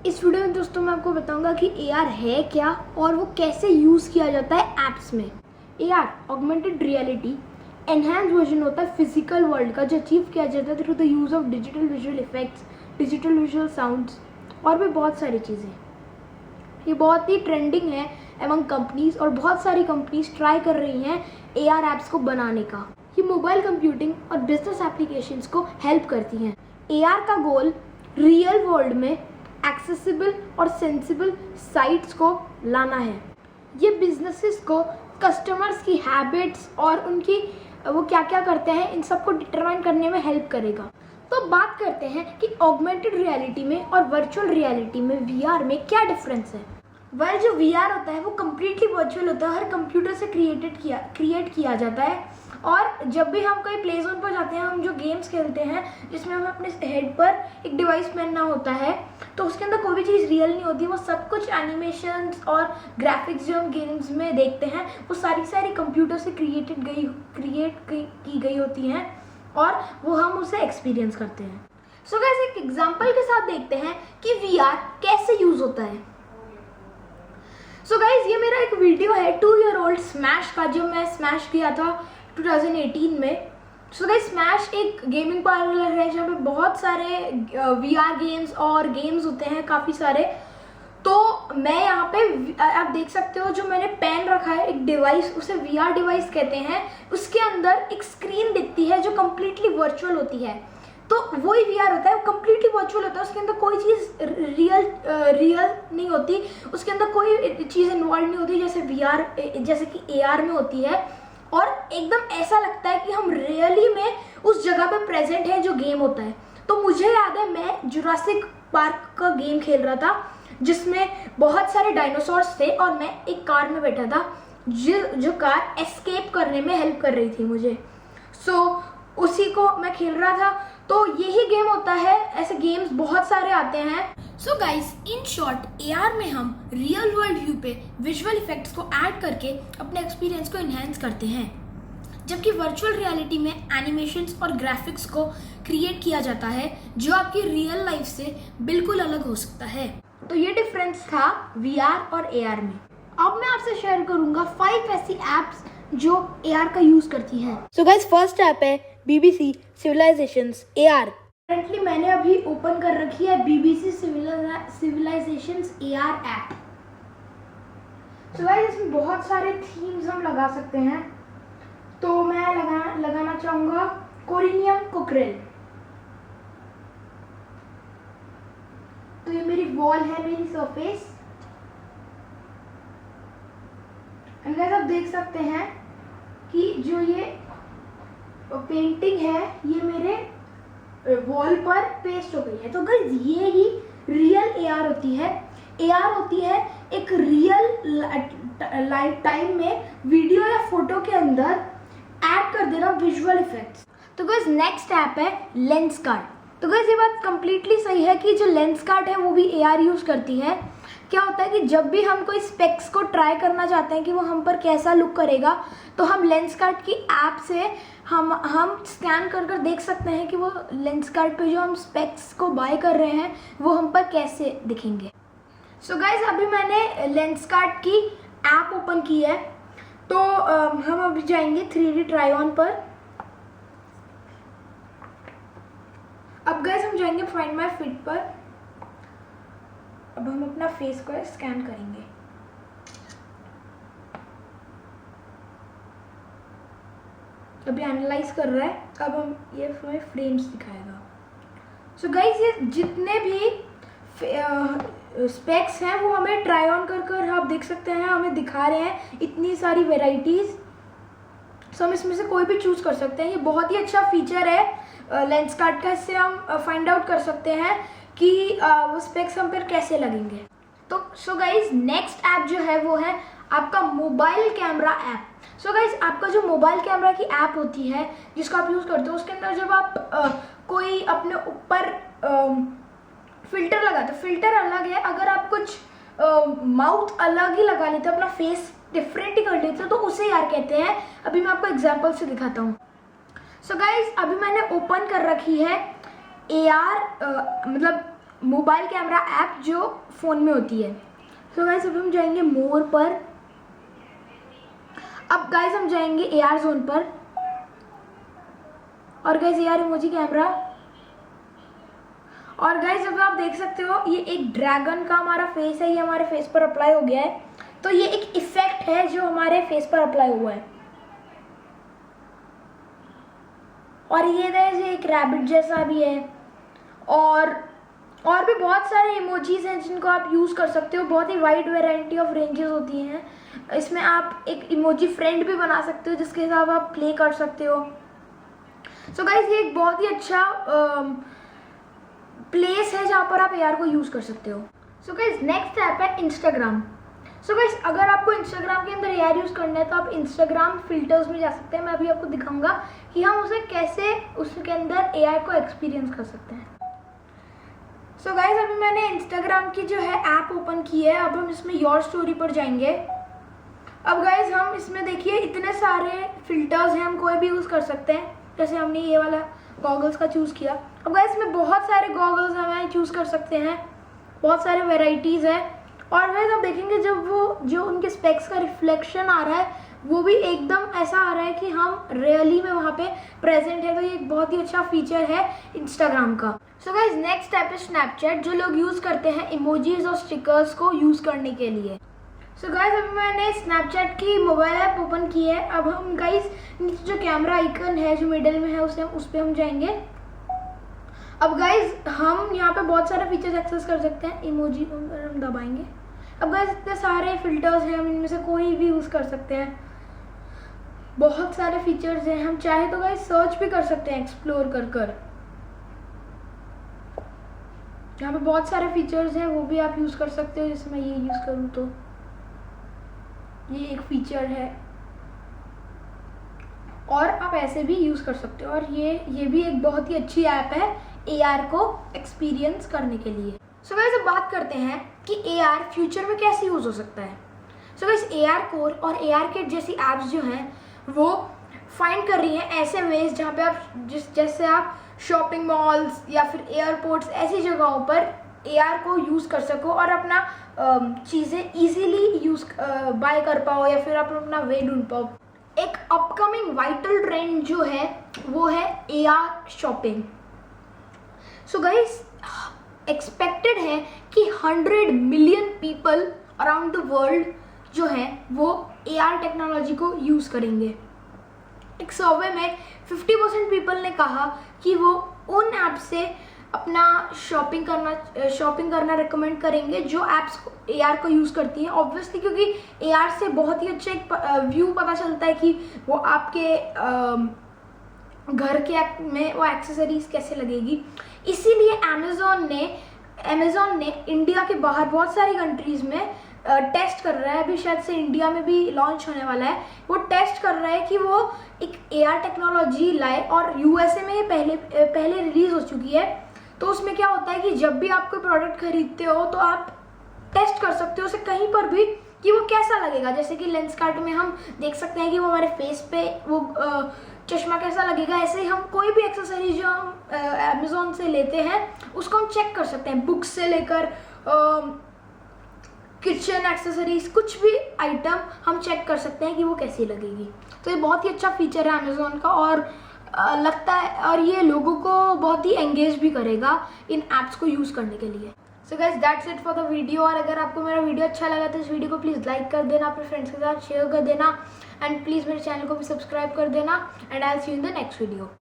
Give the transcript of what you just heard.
इस वीडियो में दोस्तों मैं आपको बताऊंगा कि AR है क्या और वो कैसे यूज़ किया जाता है ऐप्स में। AR augmented reality enhance version होता है फिजिकल वर्ल्ड का, जो अचीव किया जाता है through the use of digital visual effects, digital visual sounds और भी बहुत सारी चीज़ें। ये बहुत ही ट्रेंडिंग है एमंग कंपनीज और बहुत सारी कंपनीज ट्राई कर रही हैं AR ऐप्स को बनाने का। ये मोबाइल कंप्यूटिंग और बिजनेस एप्लीकेशंस को हेल्प करती हैं। AR का गोल रियल वर्ल्ड में एक्सेसिबल और सेंसिबल साइट्स को लाना है। ये बिजनेसेस को कस्टमर्स की हैबिट्स और उनकी वो क्या क्या करते हैं इन सबको डिटरमाइन करने में हेल्प करेगा। तो बात करते हैं कि ऑगमेंटेड रियलिटी में और वर्चुअल रियलिटी में VR में क्या डिफरेंस है। वेल जो VR होता है वो कम्प्लीटली वर्चुअल होता है, हर कंप्यूटर से क्रिएट किया जाता है। और जब भी हम कोई प्ले जोन पर जाते हैं, हम जो गेम्स खेलते हैं जिसमें हमें अपने हेड पर एक डिवाइस पहनना होता है, तो उसके अंदर कोई भी चीज़ रियल नहीं होती। वो सब कुछ एनिमेशंस और ग्राफिक्स जो हम गेम्स में देखते हैं वो सारी कंप्यूटर से क्रिएट की गई होती हैं और वो हम उसे एक्सपीरियंस करते हैं। सो गाइस एक एग्जांपल के साथ देखते हैं कि VR कैसे यूज़ होता है। सो गाइस ये मेरा एक वीडियो है 2 ईयर ओल्ड स्मैश का, जो मैं स्मैश किया था 2018 में। सो गाइस स्मैश एक गेमिंग पार्लर है जहाँ पे बहुत सारे VR गेम्स और गेम्स होते हैं काफ़ी सारे। तो मैं यहाँ पे आप देख सकते हो जो मैंने पेन रखा है एक डिवाइस, उसे VR डिवाइस कहते हैं। उसके अंदर एक स्क्रीन दिखती है जो कम्प्लीटली वर्चुअल होती है, तो वही VR होता है। वो कम्प्लीटली वर्चुअल होता है, उसके अंदर कोई चीज़ रियल नहीं होती, उसके अंदर कोई चीज़ इन्वॉल्व नहीं होती जैसे कि AR में होती है। और एकदम ऐसा लगता है कि हम रियली में उस जगह पे प्रेजेंट है जो गेम होता है। तो मुझे याद है मैं जुरासिक पार्क का गेम खेल रहा था जिसमें बहुत सारे डायनासोर्स थे और मैं एक कार में बैठा था जो कार एस्केप करने में हेल्प कर रही थी मुझे। उसी को मैं खेल रहा था। तो यही गेम होता है, ऐसे गेम्स बहुत सारे आते हैं। So guys in short AR में हम रियल वर्ल्ड व्यू पे विजुअल इफेक्ट्स को ऐड करके अपने एक्सपीरियंस को इन्हेंस करते हैं, जबकि वर्चुअल रियलिटी में एनिमेशंस और ग्राफिक्स को क्रिएट किया जाता है जो आपकी रियल लाइफ से बिल्कुल अलग हो सकता है। तो ये डिफरेंस था VR और AR में। अब मैं आपसे शेयर करूंगा 5 ऐसी एप्स जो AR का यूज करती हैं। सो गाइस फर्स्ट ऐप है BBC सिविलाइजेशंस AR। करंटली मैंने अभी ओपन कर रखी है BBC civilizations AR app. So guys इसमें बहुत सारे थीम्स हम लगा सकते हैं। तो मैं लगाना चाहूँगा कोरिनियम कोकरेल। तो ये मेरी वॉल है, मेरी सरफेस। एंड गाइस आप देख सकते हैं कि जो ये पेंटिंग है ये मेरे वॉल पर पेस्ट हो गई है। तो गाइस ये ही रियल AR होती है। AR होती है एक रियल लाइफ टाइम में वीडियो या फोटो के अंदर ऐड कर देना विजुअल इफेक्ट्स। तो गाइस नेक्स्ट ऐप है लेंसकार्ट। तो गाइस ये बात कंप्लीटली सही है कि जो लेंसकार्ट है वो भी AR यूज़ करती है। क्या होता है कि जब भी हम कोई स्पेक्स को ट्राई करना चाहते हैं कि वो हम पर कैसा लुक करेगा, तो हम लेंसकार्ट की ऐप से हम स्कैन कर देख सकते हैं कि वो लेंसकार्ट पे जो हम स्पेक्स को बाय कर रहे हैं वो हम पर कैसे दिखेंगे। सो गाइज अभी मैंने लेंसकार्ट की ऐप ओपन की है। तो हम अभी जाएंगे 3D ट्राई ऑन पर। अब गाइज हम जाएंगे फाइंड माई फिट पर। अब हम अपना फेस को स्कैन करेंगे। अभी एनालाइज कर रहा है, अब हम ये हमें फ्रेम्स दिखाएगा। सो गाइज ये जितने भी स्पेक्स हैं वो हमें ट्राई ऑन कर आप देख सकते हैं, हमें दिखा रहे हैं इतनी सारी वेराइटीज़। सो हम इसमें से कोई भी चूज़ कर सकते हैं। ये बहुत ही अच्छा फीचर है लेंसकार्ट का। इससे हम फाइंड आउट कर सकते हैं कि वो स्पेक्स हम पर कैसे लगेंगे। तो सो गाइज नेक्स्ट ऐप जो है वो है आपका mobile camera app. So guys आपका जो मोबाइल कैमरा की ऐप होती है जिसको आप यूज़ करते हो, उसके अंदर जब आप कोई अपने ऊपर फिल्टर लगाते हो, फिल्टर अलग है। अगर आप कुछ माउथ अलग ही लगा लेते हो, अपना फेस डिफरेंट ही कर लेते हो, तो उसे यार कहते हैं। अभी मैं आपको एग्जाम्पल से दिखाता हूँ। सो गाइज अभी मैंने ओपन कर रखी है AR मतलब मोबाइल कैमरा ऐप जो फ़ोन में होती है। सो गाइस अब हम जाएंगे मोर पर। अब गाइस हम जाएंगे AR जोन पर, और गाइस AR इमोजी कैमरा। और गाइस अब आप देख सकते हो ये एक ड्रैगन का हमारा फेस है, ये हमारे फेस पर अप्लाई हो गया है। तो ये एक इफेक्ट है जो हमारे फेस पर अप्लाई हुआ है। और ये गाइस एक रैबिट जैसा भी है, और भी बहुत सारे इमोजीज हैं जिनको आप यूज़ कर सकते हो। बहुत ही वाइड वैरायटी ऑफ रेंजेस होती हैं। इसमें आप एक इमोजी फ्रेंड भी बना सकते हो जिसके साथ आप प्ले कर सकते हो। सो गाइस ये एक बहुत ही अच्छा प्लेस है जहाँ पर आप AR को यूज़ कर सकते हो। सो गाइस नेक्स्ट ऐप है इंस्टाग्राम। सो गाइस अगर आपको इंस्टाग्राम के अंदर AR यूज़ करना है तो आप इंस्टाग्राम फिल्टर्स में जा सकते हैं। मैं अभी आपको दिखाऊंगा कि हम उसे कैसे उसके अंदर AR को एक्सपीरियंस कर सकते हैं। सो गाइस अभी मैंने इंस्टाग्राम की जो है ऐप ओपन की है। अब हम इसमें योर स्टोरी पर जाएंगे। अब गाइस हम इसमें देखिए इतने सारे फिल्टर्स हैं, हम कोई भी यूज़ कर सकते हैं। जैसे हमने ये वाला गॉगल्स का चूज़ किया। अब गाइस इसमें बहुत सारे गॉगल्स हमें चूज़ कर सकते हैं, बहुत सारे वेराइटीज़ है। और गाइस आप देखेंगे जब वो जो उनके स्पेक्स का रिफ्लेक्शन आ रहा है वो भी एकदम ऐसा आ रहा है कि हम रियली में वहाँ पे प्रेजेंट है। तो ये एक बहुत ही अच्छा फीचर है इंस्टाग्राम का। सो गाइस नेक्स्ट ऐप है स्नैपचैट, जो लोग यूज़ करते हैं इमोजीज और स्टिकर्स को यूज़ करने के लिए। सो गाइस अभी मैंने स्नैपचैट की मोबाइल ऐप ओपन की है। अब हम गाइस नीचे जो कैमरा आइकन है जो मिडिल में है उस पर हम जाएंगे। अब गाइस हम यहाँ पे बहुत सारे फीचर्स एक्सेस कर सकते हैं। इमोजी पर हम दबाएंगे। अब गाइस इतने सारे फिल्टर्स हैं, हम इनमें से कोई भी यूज़ कर सकते हैं। बहुत सारे फीचर्स हैं, हम चाहे तो गाइस सर्च भी कर सकते हैं एक्सप्लोर कर। यहाँ पे बहुत सारे फीचर्स हैं, वो भी आप यूज़ कर सकते हो। जैसे मैं ये यूज़ करूँ तो ये एक फीचर है, और आप ऐसे भी यूज़ कर सकते हो। और ये भी एक बहुत ही अच्छी ऐप है AR को एक्सपीरियंस करने के लिए। सो गाइस अब बात करते हैं कि AR फ्यूचर में कैसे यूज़ हो सकता है। सो गाइस AR कोर और AR किट जैसी ऐप्स जो हैं वो फाइंड कर रही हैं ऐसे वेज जहाँ पे आप जैसे आप शॉपिंग मॉल्स या फिर एयरपोर्ट्स ऐसी जगहों पर AR को यूज़ कर सको और अपना चीज़ें इजीली बाय कर पाओ, या फिर आप अपना वे ढूंढ पाओ। एक अपकमिंग वाइटल ट्रेंड जो है वो है AR shopping. So guys expected है कि 100 million people around the world जो हैं वो AR टेक्नोलॉजी को यूज़ करेंगे। एक सर्वे में 50% पीपल ने कहा कि वो उन ऐप से अपना शॉपिंग करना रिकमेंड करेंगे जो ऐप्स AR को यूज़ करती हैं। ऑब्वियसली क्योंकि AR से बहुत ही अच्छा एक व्यू पता चलता है कि वो आपके घर के में वो एक्सेसरीज कैसे लगेगी। इसीलिए अमेज़ॉन ने इंडिया के बाहर बहुत सारी कंट्रीज़ में टेस्ट कर रहा है। अभी शायद से इंडिया में भी लॉन्च होने वाला है। वो टेस्ट कर रहा है कि वो एक AR टेक्नोलॉजी लाए, और USA में ये पहले रिलीज़ हो चुकी है। तो उसमें क्या होता है कि जब भी आप कोई प्रोडक्ट खरीदते हो तो आप टेस्ट कर सकते हो उसे कहीं पर भी कि वो कैसा लगेगा। जैसे कि लेंसकार्ट में हम देख सकते हैं कि वो हमारे फेस पे वो चश्मा कैसा लगेगा। ऐसे ही हम कोई भी एक्सेसरीज जो हम अमेज़ॉन से लेते हैं उसको हम चेक कर सकते हैं। बुक्स से लेकर किचन एक्सेसरीज, कुछ भी आइटम हम चेक कर सकते हैं कि वो कैसी लगेगी। तो ये बहुत ही अच्छा फीचर है अमेज़ॉन का, और लगता है और ये लोगों को बहुत ही एंगेज भी करेगा इन ऐप्स को यूज़ करने के लिए। So guys that's it for the video. और अगर आपको मेरा वीडियो अच्छा लगा तो इस वीडियो को प्लीज़ लाइक कर देना, अपने फ्रेंड्स के साथ शेयर कर देना, एंड प्लीज़ मेरे चैनल को भी सब्सक्राइब कर देना। And I will see you in the next video.